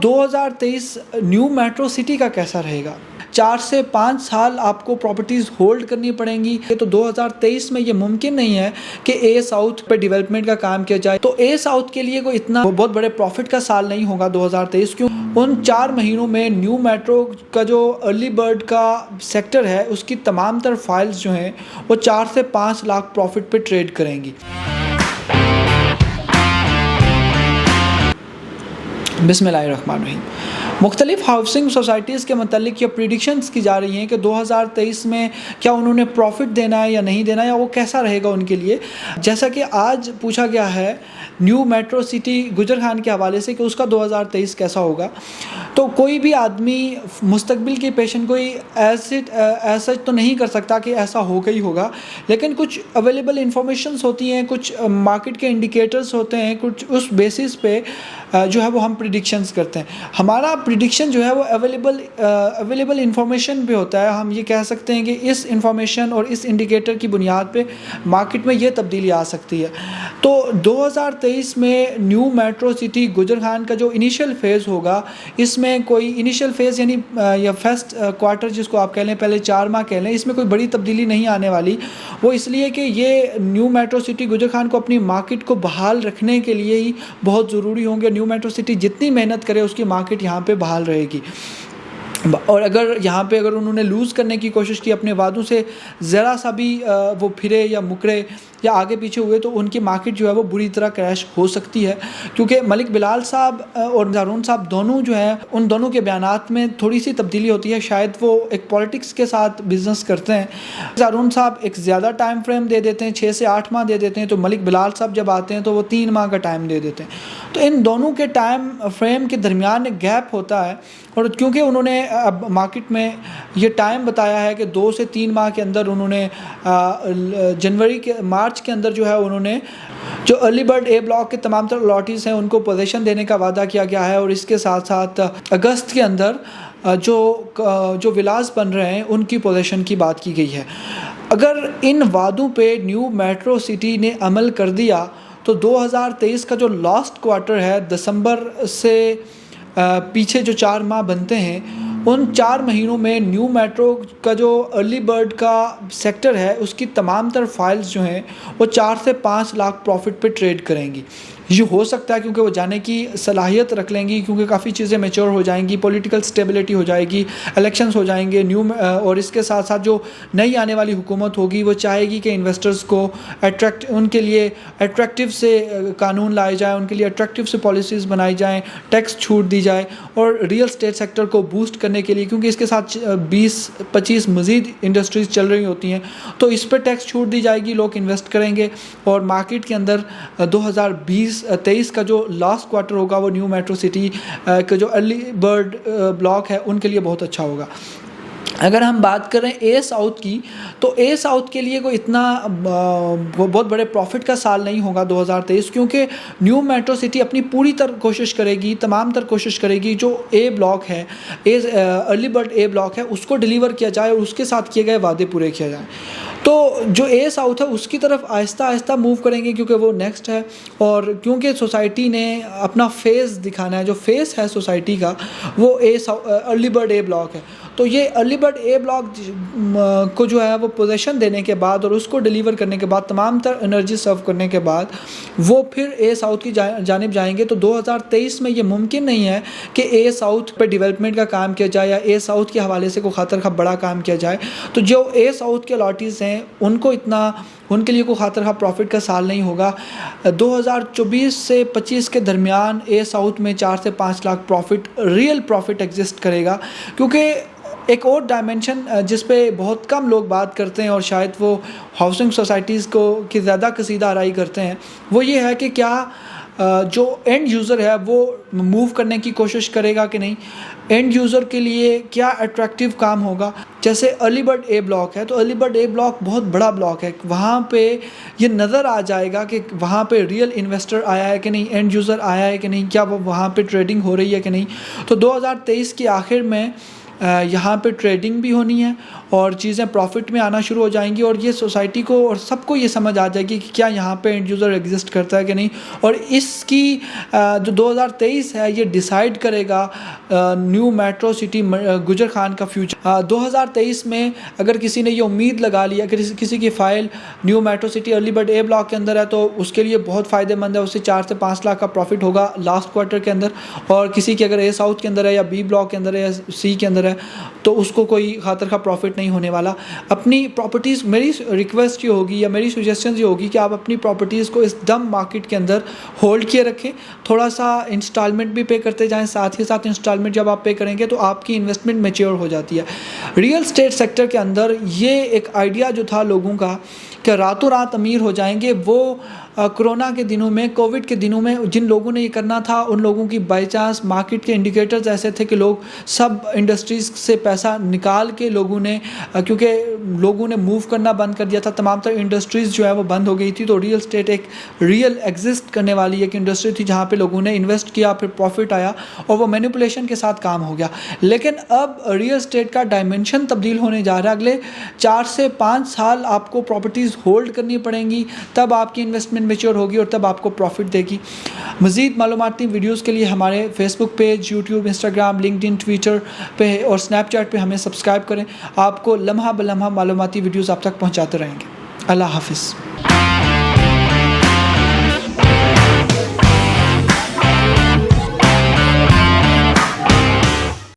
2023 new metro city का कैसा रहेगा? 4 से 5 साल आपको प्रॉपर्टीज़ होल्ड करनी पड़ेंगी। तो 2023 में ये मुमकिन नहीं है कि ए साउथ पे डेवलपमेंट का काम किया जाए। तो ए साउथ के लिए कोई इतना बहुत बड़े प्रॉफिट का साल नहीं होगा 2023, क्यों? उन 4 महीनों में न्यू मेट्रो का जो अर्ली बर्ड का सेक्टर है उसकी तमाम तर फाइल्स जो हैं वो 4 से 5 लाख प्रॉफिट पे ट्रेड करेंगी। बिस्मिल्लाहिर्रहमानिर्रहीम। मुख्तलिफ हाउसिंग सोसाइटीज़ के मतलब ये प्रिडिक्शंस की जा रही हैं कि 2023 में क्या उन्होंने प्रॉफिट देना है या नहीं देना है, या वो कैसा रहेगा उनके लिए। जैसा कि आज पूछा गया है न्यू मेट्रो सिटी गुजर खान के हवाले से कि उसका 2023 कैसा होगा, तो कोई भी आदमी मुस्तकबिल की पेशन कोई ऐसा तो नहीं कर सकता कि ऐसा होगा ही होगा, लेकिन कुछ अवेलेबल इंफॉर्मेशंस होती हैं, कुछ मार्केट के इंडिकेटर्स होते हैं, कुछ उस बेसिस पे जो है वो हम प्रिडिक्शंस करते हैं। हमारा प्रिडिक्शन जो है वो अवेलेबल इंफॉर्मेशन पे होता है। हम ये कह सकते हैं कि इस इंफॉर्मेशन और इस इंडिकेटर की बुनियाद पे मार्केट में ये तब्दीली आ सकती है। तो 2023 में न्यू मेट्रो सिटी गुजर खान का जो इनिशियल फेज़ होगा, इसमें कोई इनिशियल फेज़ यानी या फर्स्ट क्वार्टर जिसको आप कह लें, पहले 4 माह कह लें, इसमें कोई बड़ी तब्दीली नहीं आने वाली। वो इसलिए कि ये न्यू मेट्रो सिटी गुजर खान को अपनी मार्केट को बहाल रखने के लिए ही बहुत ज़रूरी होंगे। न्यू मेट्रो सिटी जितनी मेहनत करे उसकी मार्केट यहाँ पे बहाल रहेगी। और अगर यहाँ पे उन्होंने लूज़ करने की कोशिश की, अपने वादों से ज़रा सा भी वो फिरे या मुकरे या आगे पीछे हुए, तो उनकी मार्केट जो है वो बुरी तरह क्रैश हो सकती है। क्योंकि मलिक बिलाल साहब और हारून साहब दोनों जो हैं, उन दोनों के बयानात में थोड़ी सी तब्दीली होती है। शायद वो एक पॉलिटिक्स के साथ बिज़नेस करते हैं। हारून साहब एक ज़्यादा टाइम फ्रेम दे देते हैं, 6 से 8 माह दे देते हैं, तो मलिक बिलाल साहब जब आते हैं तो वो 3 माह का टाइम दे देते हैं। तो इन दोनों के टाइम फ्रेम के दरमियान एक गैप होता है, और क्योंकि उन्होंने अब मार्केट में ये टाइम बताया है कि 2 से 3 माह के अंदर उन्होंने मार्च के अंदर जो है उन्होंने जो अर्ली बर्ड ए ब्लॉक के तमाम तरह लॉटीज़ हैं उनको पोजीशन देने का वादा किया गया है। और इसके साथ साथ अगस्त के अंदर जो विलास बन रहे हैं उनकी पोजीशन की बात की गई है। अगर इन वादों पे न्यू मेट्रो सिटी ने अमल कर दिया तो 2023 का जो लास्ट क्वार्टर है, दिसंबर से पीछे जो 4 माह बनते हैं, उन 4 महीनों में न्यू मेट्रो का जो अर्ली बर्ड का सेक्टर है उसकी तमाम तर फाइल्स जो हैं वो 4 से 5 लाख प्रॉफिट पे ट्रेड करेंगी। ये हो सकता है क्योंकि वो जाने की सलाहियत रख लेंगी, क्योंकि काफ़ी चीज़ें मैच्योर हो जाएंगी, पॉलिटिकल स्टेबिलिटी हो जाएगी, इलेक्शंस हो जाएंगे और इसके साथ साथ जो नई आने वाली हुकूमत होगी वो चाहेगी कि इन्वेस्टर्स को उनके लिए अट्रैक्टिव से कानून लाए जाएँ, उनके लिए अट्रैक्टिव से पॉलिसीज़ बनाई जाएँ, टैक्स छूट दी जाए, और रियल स्टेट सेक्टर को बूस्ट करने के लिए, क्योंकि इसके साथ 20-25 मज़ीद इंडस्ट्रीज़ चल रही होती हैं, तो इस पर टैक्स छूट दी जाएगी, लोग इन्वेस्ट करेंगे, और मार्केट के अंदर 2023 का जो लास्ट क्वार्टर होगा वो न्यू मेट्रो सिटी का जो अर्ली बर्ड ब्लॉक है उनके लिए बहुत अच्छा होगा। अगर हम बात करें ए साउथ की, तो ए साउथ के लिए कोई इतना बहुत बड़े प्रॉफिट का साल नहीं होगा 2023, क्योंकि न्यू मेट्रो सिटी अपनी पूरी तरह कोशिश करेगी, तमाम तर कोशिश करेगी जो ए ब्लॉक है, अर्ली बर्ड ए ब्लॉक है, उसको डिलीवर किया जाए और उसके साथ किए गए वादे पूरे किए जाएँ। तो जो ए साउथ है उसकी तरफ आहिस्ता आहिस्ता मूव करेंगे, क्योंकि वो नेक्स्ट है, और क्योंकि सोसाइटी ने अपना फेस दिखाना है, जो फेस है सोसाइटी का वो अर्ली बर्ड ए ब्लॉक है। तो ये अर्ली बर्ड ए ब्लॉक को जो है वो पोजीशन देने के बाद और उसको डिलीवर करने के बाद, तमाम तर एनर्जी सर्व करने के बाद वो फिर ए साउथ की जानिब जाएंगे। तो 2023 में ये मुमकिन नहीं है कि ए साउथ पे डेवलपमेंट का काम किया जाए या ए साउथ के हवाले से कोई खातर खा बड़ा काम किया जाए। तो जो ए साउथ के लॉटीज़ हैं उनके लिए कोई खातर खा प्रॉफिट का साल नहीं होगा। 2024 से 25 के दरमियान ए साउथ में 4 से 5 लाख रियल प्रॉफिट एग्जिस्ट करेगा, क्योंकि एक और डायमेंशन जिस पे बहुत कम लोग बात करते हैं और शायद वो हाउसिंग सोसाइटीज़ की ज़्यादा कसीदा आराई करते हैं, वो ये है कि क्या जो एंड यूज़र है वो मूव करने की कोशिश करेगा कि नहीं, एंड यूज़र के लिए क्या अट्रैक्टिव काम होगा। जैसे अर्ली बर्ड ए ब्लॉक है, तो अर्ली बर्ड ए ब्लॉक बहुत बड़ा ब्लॉक है, वहाँ पे ये नज़र आ जाएगा कि वहाँ पे रियल इन्वेस्टर आया है कि नहीं, एंड यूज़र आया है कि नहीं, क्या वो वहाँ पे ट्रेडिंग हो रही है कि नहीं। तो 2023 के आखिर में यहाँ पे ट्रेडिंग भी होनी है और चीज़ें प्रॉफिट में आना शुरू हो जाएंगी और ये सोसाइटी को और सबको ये समझ आ जाएगी कि क्या यहाँ पे एंड यूज़र एग्जिस्ट करता है कि नहीं। और इसकी जो 2023 है ये डिसाइड करेगा न्यू मेट्रो सिटी गुजर खान का फ्यूचर। 2023 में अगर किसी ने ये उम्मीद लगा ली, अगर किसी की file new metro city early bird A block के अंदर है तो उसके लिए बहुत फ़ायदेमंद है, उससे 4 से 5 लाख का प्रॉफिट होगा लास्ट क्वार्टर के अंदर। और किसी की अगर ए साउथ के अंदर है या बी ब्लॉक के अंदर है या सी के अंदर है तो उसको कोई खातर का प्रॉफिट नहीं होने वाला। अपनी प्रॉपर्टीज़, मेरी रिक्वेस्ट ये होगी या मेरी सजेशन ये होगी कि आप अपनी प्रॉपर्टीज़ को इस दम मार्केट के अंदर होल्ड किए रखें, थोड़ा सा इंस्टॉलमेंट भी पे करते जाएं, साथ ही साथ इंस्टॉलमेंट जब आप पे करेंगे तो आपकी इन्वेस्टमेंट मैच्योर हो जाती है। रियल स्टेट सेक्टर के अंदर ये एक आइडिया जो था लोगों का कि रातों रात अमीर हो जाएंगे, वो कोरोना के दिनों में, कोविड के दिनों में जिन लोगों ने ये करना था उन लोगों की बाई चांस मार्केट के इंडिकेटर्स ऐसे थे कि लोग सब इंडस्ट्रीज़ से पैसा निकाल के लोगों ने, क्योंकि लोगों ने मूव करना बंद कर दिया था, तमाम तरह इंडस्ट्रीज़ जो है वो बंद हो गई थी। तो रियल स्टेट एक रियल एग्जिस्ट करने वाली एक इंडस्ट्री थी जहाँ पे लोगों ने इन्वेस्ट किया, फिर प्रॉफिट आया और वो मैनिपुलेशन के साथ काम हो गया। लेकिन अब रियल स्टेट का डायमेंशन तब्दील होने जा रहा है। अगले 4 से 5 साल आपको प्रॉपर्टीज़ होल्ड करनी पड़ेंगी, तब आपकी इन्वेस्टमेंट मैच्योर होगी और तब आपको प्रॉफिट देगी। मज़ीद मालूमाती वीडियोस के लिए हमारे Facebook page, YouTube, Instagram, LinkedIn, Twitter पे और स्नैपचैट पे हमें सब्सक्राइब करें। आपको लम्हा ब लम्हा मालूमाती वीडियोस आप तक पहुंचाते रहेंगे। अल्लाह हाफ़िज़।